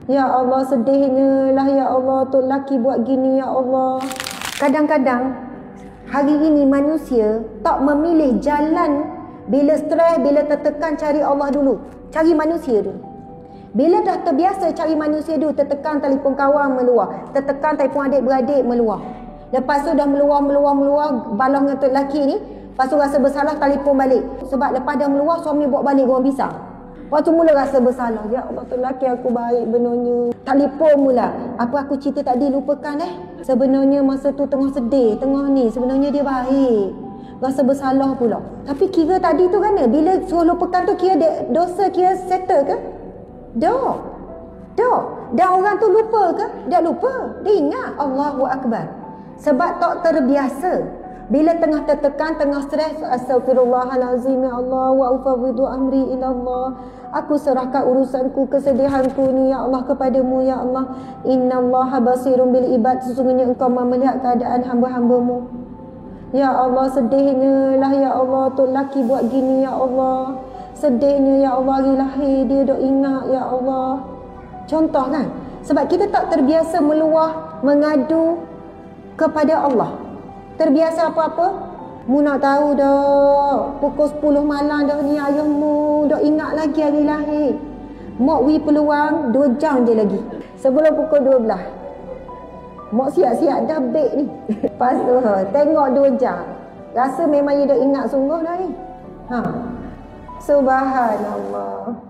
Ya Allah, sedihnya lah ya Allah, tok laki buat gini ya Allah. Kadang-kadang hari ini manusia tak memilih jalan. Bila stres, bila tertekan, cari Allah dulu, cari manusia dulu. Bila dah terbiasa cari manusia dulu, tertekan telefon kawan meluah, tertekan telefon adik-beradik meluah. Lepas tu dah meluah, balas dengan tok laki ni. Lepas tu rasa bersalah, telefon balik. Sebab lepas dah meluah, suami bawa balik orang pisang. Lepas tu mula rasa bersalah. Ya Allah, tok laki aku baik benarnya. Telefon mula. Apa aku cerita tadi lupakan Sebenarnya masa tu tengah sedih, tengah ni. Sebenarnya dia baik. Rasa bersalah pula. Tapi kira tadi tu kan bila suruh lupakan tu kira dosa kira settle ke? Dah. Dah orang tu lupa ke? Tak lupa. Dia ingat. Allahu Akbar. Sebab tak terbiasa. Bila tengah tertekan, tengah stres, astagfirullahalazim ya Allah, wa ufawwidu amri ila Allah. Aku serahkan urusanku, kesedihanku ni ya Allah kepadamu ya Allah. Innallaha basirun bil ibad. Sesungguhnya engkau melihat keadaan hamba-hambamu. Ya Allah, sedihnya lah ya Allah, tok laki buat gini ya Allah. Sedihnya ya Allah, hari lahir dia dok ingat ya Allah. Contoh kan? Sebab kita tak terbiasa meluah, mengadu kepada Allah. Terbiasa apa-apa? Mu nak tahu dah, pukul 10 malam dah ni ayahmu dok ingat lagi hari lahir. Mok wi peluang 2 jam je lagi. Sebelum pukul 12. Mok siap-siap dah beg ni. Lepas tu tengok 2 jam. Rasa memang dia dok ingat sungguh dah ni. Subhanallah.